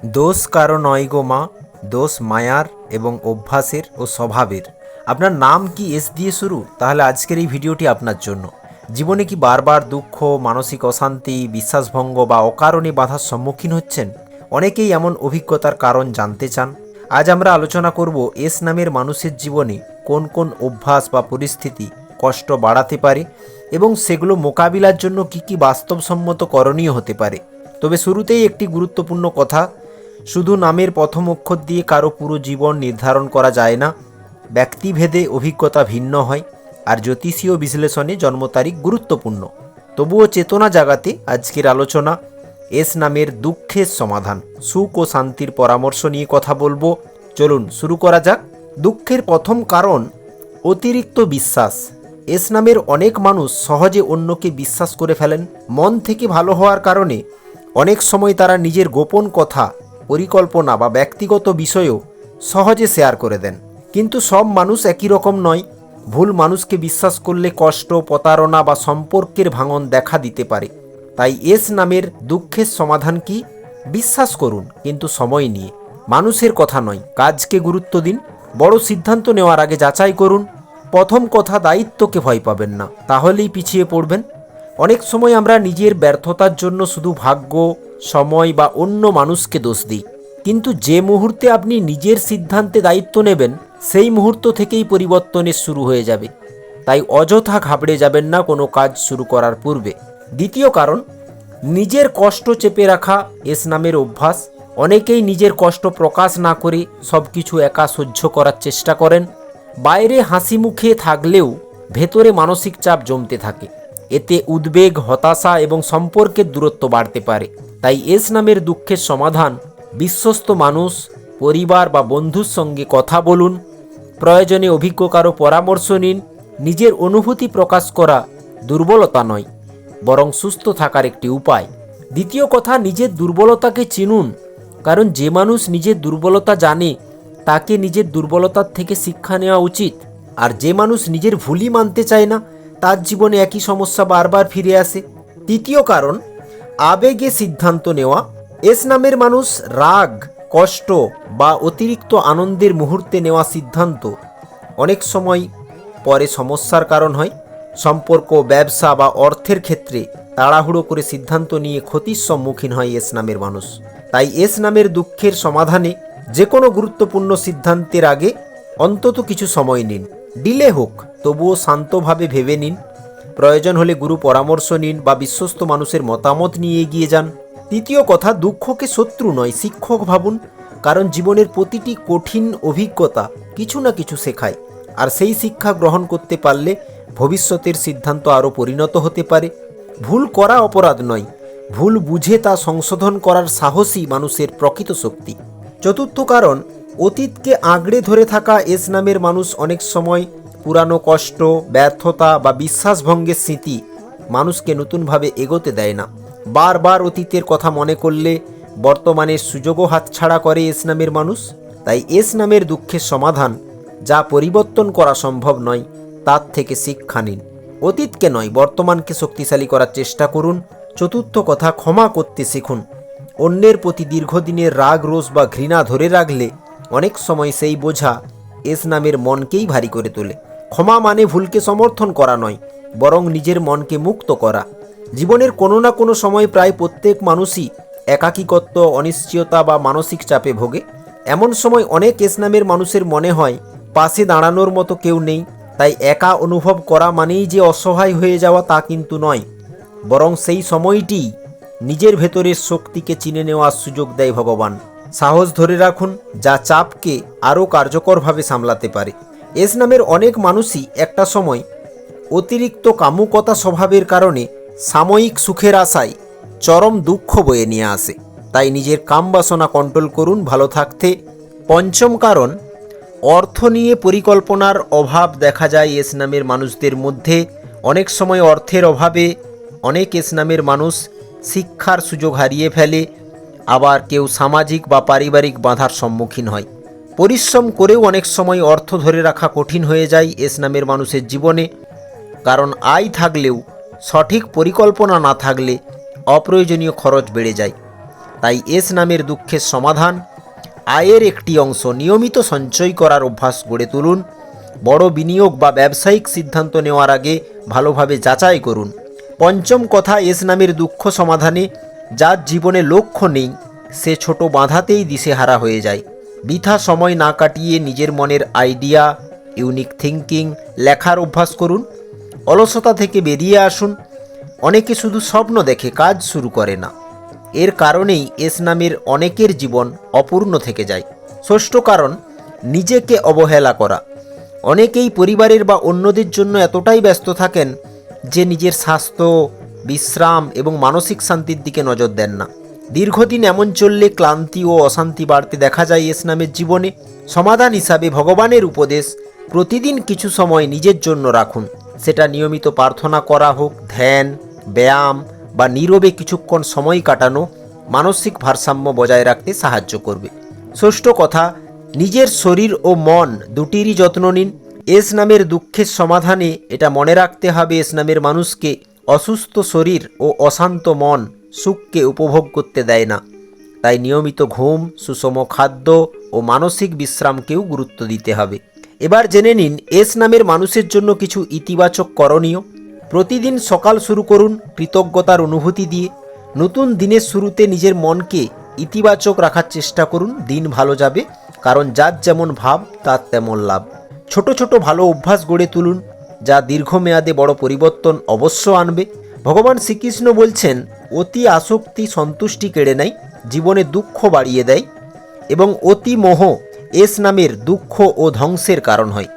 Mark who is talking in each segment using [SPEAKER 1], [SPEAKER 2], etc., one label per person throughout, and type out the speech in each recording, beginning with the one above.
[SPEAKER 1] দোষ কারো নয় গো মা, দোষ মায়ার এবং অভ্যাসের ও স্বভাবের। আপনার নাম কি এস দিয়ে শুরু? তাহলে আজকের এই ভিডিওটি আপনার জন্য। জীবনে কি বারবার দুঃখ, মানসিক অশান্তি, বিশ্বাসভঙ্গ বা অকারণে বাধার সম্মুখীন হচ্ছেন? অনেকেই এমন অভিজ্ঞতার কারণ জানতে চান। আজ আমরা আলোচনা করব এস নামের মানুষের জীবনে কোন কোন অভ্যাস বা পরিস্থিতি কষ্ট বাড়াতে পারে এবং সেগুলো মোকাবিলার জন্য কি কি বাস্তবসম্মত করণীয় হতে পারে। তবে শুরুতেই একটি গুরুত্বপূর্ণ কথা, শুধু নামের প্রথম অক্ষর দিয়ে কারো পুরো জীবন নির্ধারণ করা যায় না। ব্যক্তিভেদে অভিজ্ঞতা ভিন্ন হয়, আর জ্যোতিষীয় বিশ্লেষণে জন্ম তারিখ গুরুত্বপূর্ণ। তবুও চেতনা জাগাতে আজকের আলোচনা এস নামের দুঃখের সমাধান, সুখ ও শান্তির পরামর্শ নিয়ে কথা বলবো। চলুন শুরু করা যাক। দুঃখের প্রথম কারণ অতিরিক্ত বিশ্বাস। এস নামের অনেক মানুষ সহজে অন্যকে বিশ্বাস করে ফেলেন। মন থেকে ভালো হওয়ার কারণে অনেক সময় তারা নিজের গোপন কথা, পরিকল্পনা বা ব্যক্তিগত বিষয়ও সহজে শেয়ার করে দেন। কিন্তু সব মানুষ একই রকম নয়। ভুল মানুষকে বিশ্বাস করলে কষ্ট, প্রতারণা বা সম্পর্কের ভাঙন দেখা দিতে পারে। তাই এস নামের দুঃখের সমাধান কি? বিশ্বাস করুন, কিন্তু সময় নিয়ে। মানুষের কথা নয়, কাজকে গুরুত্ব দিন। বড় সিদ্ধান্ত নেওয়ার আগে যাচাই করুন। প্রথম কথা, দায়িত্বকে ভয় পাবেন না, তাহলেই পিছিয়ে পড়বেন। অনেক সময় আমরা নিজের ব্যর্থতার জন্য শুধু ভাগ্য, সময় বা অন্য মানুষকে দোষ দিই। কিন্তু যে মুহূর্তে আপনি নিজের সিদ্ধান্তে দায়িত্ব নেবেন, সেই মুহূর্ত থেকেই পরিবর্তনের শুরু হয়ে যাবে। তাই অযথা ঘাবড়ে যাবেন না কোনো কাজ শুরু করার পূর্বে। দ্বিতীয় কারণ, নিজের কষ্ট চেপে রাখা এস নামের অভ্যাস। অনেকেই নিজের কষ্ট প্রকাশ না করে সব কিছু একা সহ্য করার চেষ্টা করেন। বাইরে হাসি মুখে থাকলেও ভেতরে মানসিক চাপ জমতে থাকে। এতে উদ্বেগ, হতাশা এবং সম্পর্কের দূরত্ব বাড়তে পারে। তাই এস নামের দুঃখের সমাধান, বিশ্বস্ত মানুষ, পরিবার বা বন্ধুর সঙ্গে কথা বলুন। প্রয়োজনে অভিজ্ঞ কারো পরামর্শ নিন। নিজের অনুভূতি প্রকাশ করা দুর্বলতা নয়, বরং সুস্থ থাকার একটি উপায়। দ্বিতীয় কথা, নিজের দুর্বলতাকে চিনুন। কারণ যে মানুষ নিজের দুর্বলতা জানে, তাকে নিজের দুর্বলতার থেকে শিক্ষা নেওয়া উচিত। আর যে মানুষ নিজের ভুলই মানতে চায় না, তার জীবনে একই সমস্যা বারবার ফিরে আসে। তৃতীয় কারণ, আবেগে সিদ্ধান্ত নেওয়া। এস নামের মানুষ রাগ, কষ্ট বা অতিরিক্ত আনন্দের মুহূর্তে নেওয়া সিদ্ধান্ত অনেক সময় পরে সমস্যার কারণ হয়। সম্পর্ক, ব্যবসা বা অর্থের ক্ষেত্রে তাড়াহুড়ো করে সিদ্ধান্ত নিয়ে ক্ষতির সম্মুখীন হয় এস নামের মানুষ। তাই এস নামের দুঃখের সমাধানে যে কোনো গুরুত্বপূর্ণ সিদ্ধান্তের আগে অন্তত কিছু সময় নিন। ডিলে হোক, তবুও শান্তভাবে ভেবে নিন। প্রয়োজন হলে গুরু পরামর্শ নিন বা বিশ্বস্ত মানুষের মতামত নিয়ে এগিয়ে যান। তৃতীয় কথা, দুঃখকে শত্রু নয়, শিক্ষক ভাবুন। কারণ জীবনের প্রতিটি কঠিন অভিজ্ঞতা কিছু না কিছু শেখায়। আর সেই শিক্ষা গ্রহণ করতে পারলে ভবিষ্যতের সিদ্ধান্ত আরও পরিণত হতে পারে। ভুল করা অপরাধ নয়, ভুল বুঝে তা সংশোধন করার সাহসী মানুষের প্রকৃত শক্তি। চতুর্থ কারণ, অতীতকে আঁকড়ে ধরে থাকা এস নামের মানুষ অনেক সময় পুরানো কষ্ট, ব্যর্থতা বা বিশ্বাসভঙ্গের স্মৃতি মানুষকে নতুনভাবে এগোতে দেয় না। বারবার অতীতের কথা মনে করলে বর্তমানের সুযোগও হাতছাড়া করে এস নামের মানুষ। তাই এস নামের দুঃখের সমাধান, যা পরিবর্তন করা সম্ভব নয় তার থেকে শিক্ষা নিন। অতীতকে নয়, বর্তমানকে শক্তিশালী করার চেষ্টা করুন। চতুর্থ কথা, ক্ষমা করতে শিখুন। অন্যের প্রতি দীর্ঘদিনের রাগ, রোষ বা ঘৃণা ধরে রাখলে অনেক সময় সেই বোঝা এস নামের মনকেই ভারী করে তোলে। ক্ষমা মানে ভুলকে সমর্থন করা নয়, বরং নিজের মনকে মুক্ত করা। জীবনের কোনো না কোনো সময় প্রায় প্রত্যেক মানুষই একাকিত্ব, অনিশ্চয়তা বা মানসিক চাপে ভোগে। এমন সময় অনেক এস নামের মানুষের মনে হয় পাশে দাঁড়ানোর মতো কেউ নেই। তাই একা অনুভব করা মানেই যে অসহায় হয়ে যাওয়া, তা কিন্তু নয়, বরং সেই সময়টিই নিজের ভেতরের শক্তিকে চিনে নেওয়ার সুযোগ দেয় ভগবান। সাহস ধরে রাখুন, যা চাপকে আরও কার্যকরভাবে সামলাতে পারে। এস নামের অনেক মানুষই একটা সময় অতিরিক্ত কামুকতা স্বভাবের কারণে সাময়িক সুখের আশায় চরম দুঃখ বয়ে নিয়ে আসে। তাই নিজের কামবাসনা কন্ট্রোল করুন ভালো থাকতে। পঞ্চম কারণ, অর্থ নিয়ে পরিকল্পনার অভাব দেখা যায় এস নামের মানুষদের মধ্যে। অনেক সময় অর্থের অভাবে অনেক এস নামের মানুষ শিক্ষার সুযোগ হারিয়ে ফেলে, আবার কেউ সামাজিক বা পারিবারিক বাধার সম্মুখীন হয়। পরিশ্রম করেও অনেক সময় অর্থ ধরে রাখা কঠিন হয়ে যায় এস নামের মানুষের জীবনে। কারণ আয় থাকলেও সঠিক পরিকল্পনা না থাকলে অপ্রয়োজনীয় খরচ বেড়ে যায়। তাই এস নামের দুঃখের সমাধান: আয়ের একটি অংশ নিয়মিত সঞ্চয় করার অভ্যাস গড়ে তুলুন। বড় বিনিয়োগ বা ব্যবসায়িক সিদ্ধান্ত নেওয়ার আগে ভালোভাবে যাচাই করুন। পঞ্চম কথা এস নামের দুঃখ সমাধানে: যার জীবনে লক্ষ্য নেই সে ছোট বাধাতেই দিশেহারা হয়ে যায়। বৃথা সময় না কাটিয়ে নিজের মনের আইডিয়া, ইউনিক থিঙ্কিং, লেখার অভ্যাস করুন। অলসতা থেকে বেরিয়ে আসুন। অনেকে শুধু স্বপ্ন দেখে, কাজ শুরু করে না। এর কারণেই এস নামের অনেকের জীবন অপূর্ণ থেকে যায়। ষষ্ঠ কারণ: নিজেকে অবহেলা করা। অনেকেই পরিবারের বা অন্যদের জন্য এতটাই ব্যস্ত থাকেন যে নিজের স্বাস্থ্য, বিশ্রাম এবং মানসিক শান্তির দিকে নজর দেন না। দীর্ঘদিন এমন চললে ক্লান্তি ও অশান্তি বাড়তে দেখা যায় এস নামের জীবনে। সমাধান হিসাবে ভগবানের উপদেশ: প্রতিদিন কিছু সময় নিজের জন্য রাখুন। সেটা নিয়মিত প্রার্থনা করা হোক, ধ্যান, ব্যায়াম বা নীরবে কিছুক্ষণ সময় কাটানো মানসিক ভারসাম্য বজায় রাখতে সাহায্য করবে। ষষ্ঠ কথা: নিজের শরীর ও মন দুটিরই যত্ন নিন। এস নামের দুঃখের সমাধানে এটা মনে রাখতে হবে, এস নামের মানুষকে অসুস্থ শরীর ও অশান্ত মন সুখকে উপভোগ করতে দেয় না। তাই নিয়মিত ঘুম, সুষম খাদ্য ও মানসিক বিশ্রামকেও গুরুত্ব দিতে হবে। এবার জেনে নিন এস নামের মানুষের জন্য কিছু ইতিবাচক করণীয়। প্রতিদিন সকাল শুরু করুন কৃতজ্ঞতার অনুভূতি দিয়ে। নতুন দিনের শুরুতে নিজের মনকে ইতিবাচক রাখার চেষ্টা করুন। দিন ভালো যাবে, কারণ যার যেমন ভাব তার তেমন লাভ। ছোট ছোট ভালো অভ্যাস গড়ে তুলুন, যা দীর্ঘমেয়াদে বড় পরিবর্তন অবশ্য আনবে। ভগবান শ্রীকৃষ্ণ বলছেন, অতি আসক্তি সন্তুষ্টি কেড়ে নেয়, জীবনে দুঃখ বাড়িয়ে দেয়, এবং অতি মোহ এস নামের দুঃখ ও ধ্বংসের কারণ হয়।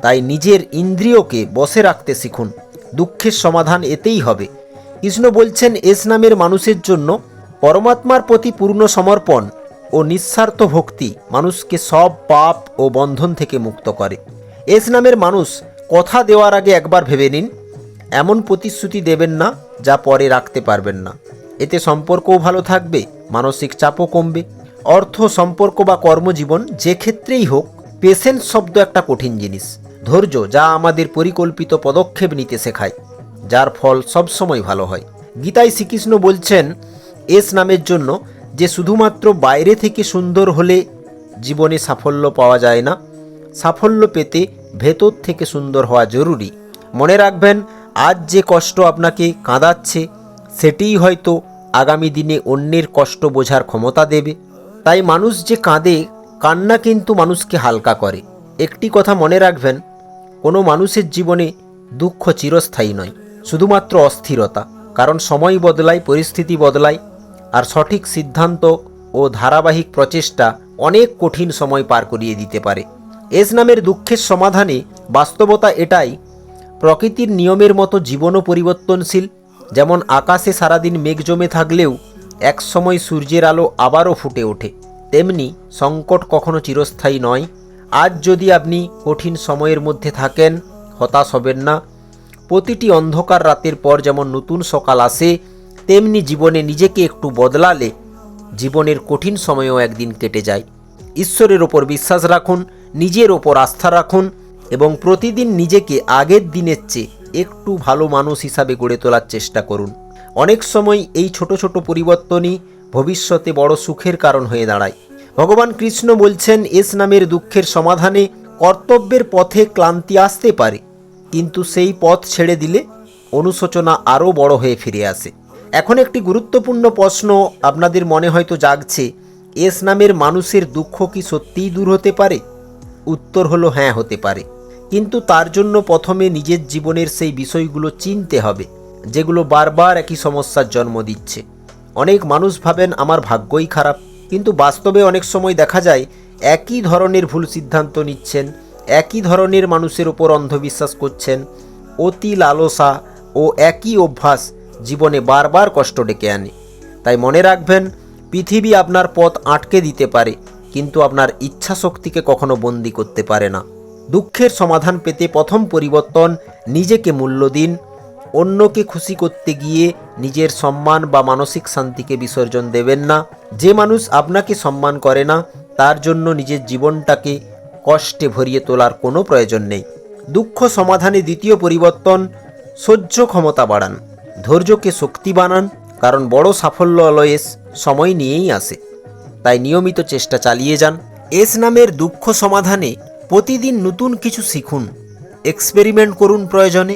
[SPEAKER 1] তাই নিজের ইন্দ্রিয়কে বশে রাখতে শিখুন। দুঃখের সমাধান এতেই হবে। কৃষ্ণ বলছেন, এস নামের মানুষের জন্য পরমাত্মার প্রতি পূর্ণ সমর্পণ ও নিঃস্বার্থ ভক্তি মানুষকে সব পাপ ও বন্ধন থেকে মুক্ত করে। এস নামের মানুষ কথা দেওয়ার আগে একবার ভেবে নিন। এমন প্রতিশ্রুতি দেবেন না যা পরে রাখতে পারবেন না। এতে সম্পর্কও ভালো থাকবে, মানসিক চাপও কমবে। অর্থ, সম্পর্ক বা কর্মজীবন যে ক্ষেত্রেই হোক, পেশেন্স শব্দ একটা কঠিন জিনিস। ধৈর্য, যা আমাদের পরিকল্পিত পদক্ষেপ নিতে শেখায়, যার ফল সবসময় ভালো হয়। গীতায় শ্রীকৃষ্ণ বলছেন, এস নামের জন্য যে শুধুমাত্র বাইরে থেকে সুন্দর হলে জীবনে সাফল্য পাওয়া যায় না, সাফল্য পেতে ভেতর থেকে সুন্দর হওয়া জরুরি। মনে রাখবেন, আজ যে কষ্ট আপনাকে কাঁদাচ্ছে সেটিই হয়তো আগামী দিনে অন্যের কষ্ট বোঝার ক্ষমতা দেবে। তাই মানুষ যে কাঁদে, কান্না কিন্তু মানুষকে হালকা করে। একটি কথা মনে রাখবেন, কোনো মানুষের জীবনে দুঃখ চিরস্থায়ী নয়, শুধুমাত্র অস্থিরতা। কারণ সময় বদলায়, পরিস্থিতি বদলায়, আর সঠিক সিদ্ধান্ত ও ধারাবাহিক প্রচেষ্টা অনেক কঠিন সময় পার করিয়ে দিতে পারে। এস নামের দুঃখের সমাধানে বাস্তবতা এটাই, প্রকৃতির নিয়মের মতো জীবনও পরিবর্তনশীল। যেমন আকাশে সারাদিন মেঘ জমে থাকলেও একসময় সূর্যের আলো আবারও ফুটে ওঠে, তেমনি সংকট কখনো চিরস্থায়ী নয়। আজ যদি আপনি কঠিন সময়ের মধ্যে থাকেন, হতাশ হবেন না। প্রতিটি অন্ধকার রাতের পর যেমন নতুন সকাল আসে, তেমনি জীবনে নিজেকে একটু বদলালে জীবনের কঠিন সময়ও একদিন কেটে যায়। ঈশ্বরের ওপর বিশ্বাস রাখুন, নিজের ওপর আস্থা রাখুন এবং প্রতিদিন নিজেকে আগের দিনের চেয়ে একটু ভালো মানুষ হিসাবে গড়ে তোলার চেষ্টা করুন। অনেক সময় এই ছোট ছোট পরিবর্তনই ভবিষ্যতে বড় সুখের কারণ হয়ে দাঁড়ায়। ভগবান কৃষ্ণ বলছেন, এস নামের দুঃখের সমাধানে কর্তব্যের পথে ক্লান্তি আসতে পারে, কিন্তু সেই পথ ছেড়ে দিলে অনুশোচনা আরও বড় হয়ে ফিরে আসে। এখন একটি গুরুত্বপূর্ণ প্রশ্ন আপনাদের মনে হয়তো জাগছে, এস নামের মানুষের দুঃখ কি সত্যিই দূর হতে পারে? উত্তর হলো হ্যাঁ, হতে পারে, কিন্তু তার জন্য প্রথমে নিজের জীবনের সেই বিষয়গুলো চিনতে হবে যেগুলো বারবার একই সমস্যার জন্ম দিচ্ছে। অনেক মানুষ ভাবেন আমার ভাগ্যই খারাপ, কিন্তু বাস্তবে অনেক সময় দেখা যায় একই ধরনের ভুল সিদ্ধান্ত নিচ্ছেন, একই ধরনের মানুষের ওপর অন্ধবিশ্বাস করছেন। অতি লালসা ও একই অভ্যাস জীবনে বারবার কষ্ট ডেকে আনে। তাই মনে রাখবেন, পৃথিবী আপনার পথ আটকে দিতে পারে, কিন্তু আপনার ইচ্ছা শক্তিকে কখনো বন্দি করতে পারে না। দুঃখের সমাধান পেতে প্রথম পরিবর্তন, নিজেকে মূল্য দিন। অন্যকে খুশি করতে গিয়ে নিজের সম্মান বা মানসিক শান্তিকে বিসর্জন দেবেন না। যে মানুষ আপনাকে সম্মান করে না, তার জন্য নিজের জীবনটাকে কষ্টে ভরিয়ে তোলার কোনো প্রয়োজন নেই। দুঃখ সমাধানে দ্বিতীয় পরিবর্তন, সহ্য ক্ষমতা বাড়ান, ধৈর্যকে শক্তি বানান কারণ বড় সাফল্য অলয়েস সময় নিয়েই আসে। তাই নিয়মিত চেষ্টা চালিয়ে যান। এস নামের দুঃখ সমাধানে প্রতিদিন নতুন কিছু শিখুন, এক্সপেরিমেন্ট করুন প্রয়োজনে।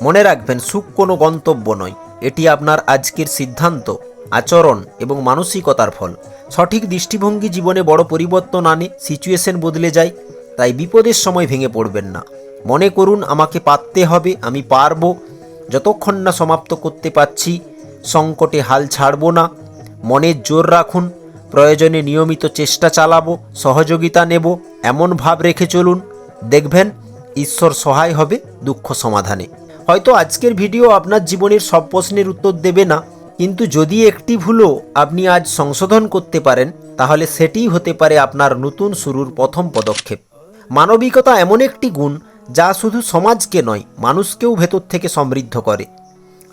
[SPEAKER 1] মনে রাখবেন, সুখ কোনো গন্তব্য নয়, এটি আপনার আজকের সিদ্ধান্ত, আচরণ এবং মানসিকতার ফল। সঠিক দৃষ্টিভঙ্গি জীবনে বড় পরিবর্তন আনে, সিচুয়েশন বদলে যায়। তাই বিপদের সময় ভেঙে পড়বেন না। মনে করুন, আমাকে পারতে হবে, আমি পারবো। যতক্ষণ না সমাপ্ত করতে পারছি, সংকটে হাল ছাড়ব না। মনের জোর রাখুন, প্রয়োজনে নিয়মিত চেষ্টা চালাবো, সহযোগিতা নেব, এমন ভাব রেখে চলুন। দেখবেন ঈশ্বর সহায় হবে দুঃখ সমাধানে। হয়তো আজকের ভিডিও আপনার জীবনের সব প্রশ্নের উত্তর দেবে না, কিন্তু যদি একটি ভুলও আপনি আজ সংশোধন করতে পারেন, তাহলে সেটিই হতে পারে আপনার নতুন শুরুর প্রথম পদক্ষেপ। মানবিকতা এমন একটি গুণ যা শুধু সমাজকে নয়, মানুষকেও ভেতর থেকে সমৃদ্ধ করে।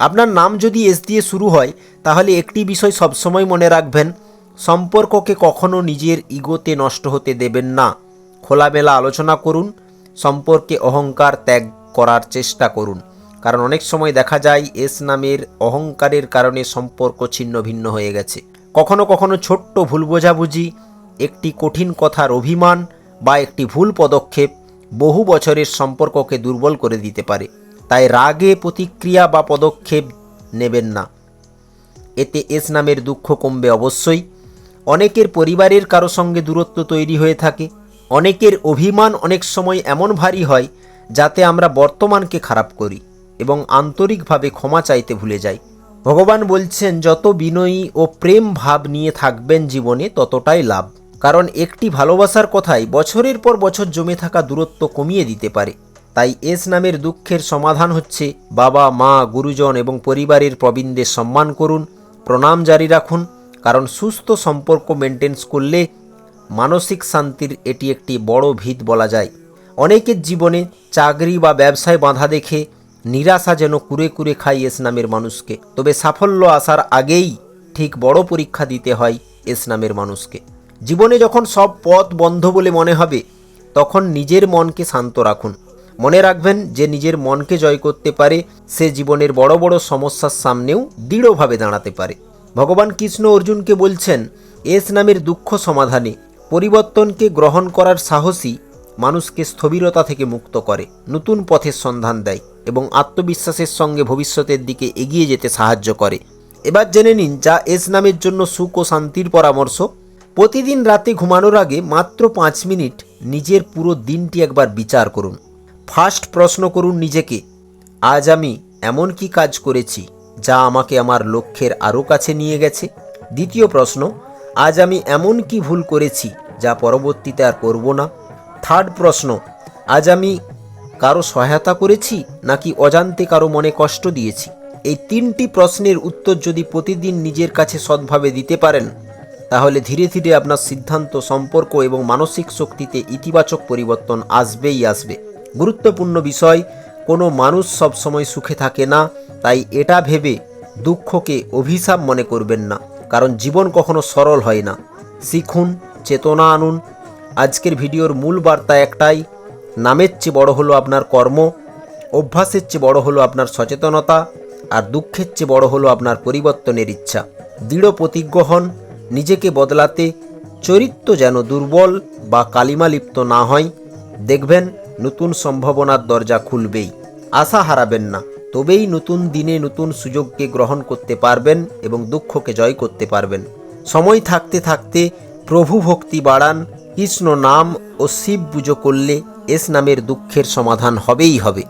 [SPEAKER 1] আপনার নাম যদি এস দিয়ে শুরু হয়, তাহলে একটি বিষয় সবসময় মনে রাখবেন, সম্পর্ককে কখনো নিজের ইগোতে নষ্ট হতে দেবেন না। খোলামেলা আলোচনা করুন, সম্পর্কে অহংকার ত্যাগ করার চেষ্টা করুন। কারণ অনেক সময় দেখা যায় এস নামের অহংকারের কারণে সম্পর্ক ছিন্ন ভিন্ন হয়ে গেছে। কখনো কখনো ছোট্ট ভুল বোঝাবুঝি, একটি কঠিন কথার অভিমান বা একটি ভুল পদক্ষেপ বহু বছরের সম্পর্ককে দুর্বল করে দিতে পারে। তাই রাগে প্রতিক্রিয়া বা পদক্ষেপ নেবেন না, এতে এস নামের দুঃখ কমবে অবশ্যই। অনেকের পরিবারের কারো সঙ্গে দূরত্ব তৈরি হয়ে থাকে। অনেকের অভিমান অনেক সময় এমন ভারী হয় যাতে আমরা বর্তমানকে খারাপ করি এবং আন্তরিকভাবে ক্ষমা চাইতে ভুলে যাই। ভগবান বলছেন, যত বিনয়ী ও প্রেম ভাব নিয়ে থাকবেন জীবনে, ততটাই লাভ। কারণ একটি ভালোবাসার কথাই বছরের পর বছর জমে থাকা দূরত্ব কমিয়ে দিতে পারে। তাই এস নামের দুঃখের সমাধান হচ্ছে, বাবা মা, গুরুজন এবং পরিবারের প্রবীণদের সম্মান করুন, প্রণাম জারি রাখুন। কারণ সুস্থ সম্পর্ক মেনটেন্স করলে মানসিক শান্তির এটি একটি বড় ভিত বলা যায়। অনেকের জীবনে চাকরি বা ব্যবসায় বাধা দেখে নিরাশা যেন কুরে কুরে খায় এস নামের মানুষকে। তবে সাফল্য আসার আগেই ঠিক বড় পরীক্ষা দিতে হয় এস নামের মানুষকে। জীবনে যখন সব পথ বন্ধ বলে মনে হবে, তখন নিজের মনকে শান্ত রাখুন। মনে রাখবেন, যে নিজের মনকে জয় করতে পারে, সে জীবনের বড় বড় সমস্যার সামনেও দৃঢ়ভাবে দাঁড়াতে পারে। ভগবান কৃষ্ণ অর্জুনকে বলছেন, এস নামের দুঃখ সমাধানে পরিবর্তনকে গ্রহণ করার সাহসী মানুষকে স্থবিরতা থেকে মুক্ত করে, নতুন পথের সন্ধান দেয় এবং আত্মবিশ্বাসের সঙ্গে ভবিষ্যতের দিকে এগিয়ে যেতে সাহায্য করে। এবার জেনে নিন যা এস নামের জন্য সুখ ও শান্তির পরামর্শ। প্রতিদিন রাতে ঘুমানোর আগে মাত্র 5 মিনিট নিজের পুরো দিনটি একবার বিচার করুন। ফার্স্ট প্রশ্ন করুন নিজেকে, আজ আমি এমন কি কাজ করেছি যা আমাকে আমার লক্ষ্যের আরও কাছে নিয়ে গেছে? দ্বিতীয় প্রশ্ন, আজ আমি এমন কি ভুল করেছি যা পরবর্তীতে আর করব না? থার্ড প্রশ্ন, আজ আমি কারো সহায়তা করেছি নাকি অজান্তে কারো মনে কষ্ট দিয়েছি? এই 3টি প্রশ্নের উত্তর যদি প্রতিদিন নিজের কাছে সৎভাবে দিতে পারেন, তাহলে ধীরে ধীরে আপনার সিদ্ধান্ত, সম্পর্ক এবং মানসিক শক্তিতে ইতিবাচক পরিবর্তন আসবেই আসবে। গুরুত্বপূর্ণ বিষয়, কোনো মানুষ সবসময় সুখে থাকে না। তাই এটা ভেবে দুঃখকে অভিশাপ মনে করবেন না, কারণ জীবন কখনো সরল হয় না। শিখুন, চেতনা আনুন। আজকের ভিডিওর মূল বার্তা একটাই, নামের চেয়ে বড় হলো আপনার কর্ম, অভ্যাসের চেয়ে বড় হলো আপনার সচেতনতা, আর দুঃখের চেয়ে বড় হলো আপনার পরিবর্তনের ইচ্ছা। দৃঢ় প্রতিজ্ঞ হন নিজেকে বদলাতে। চরিত্র যেন দুর্বল বা কালিমালিপ্ত না হয়। দেখবেন নতুন সম্ভাবনার দরজা খুলবেই। আশা হারাবেন না, তবেই নতুন দিনে নতুন সুযোগকে গ্রহণ করতে পারবেন এবং দুঃখকে জয় করতে পারবেন। সময় থাকতে থাকতে প্রভু ভক্তি বাড়ান। কৃষ্ণ নাম ও শিব পুজো করলে এস নামের দুঃখের সমাধান হবেই হবে।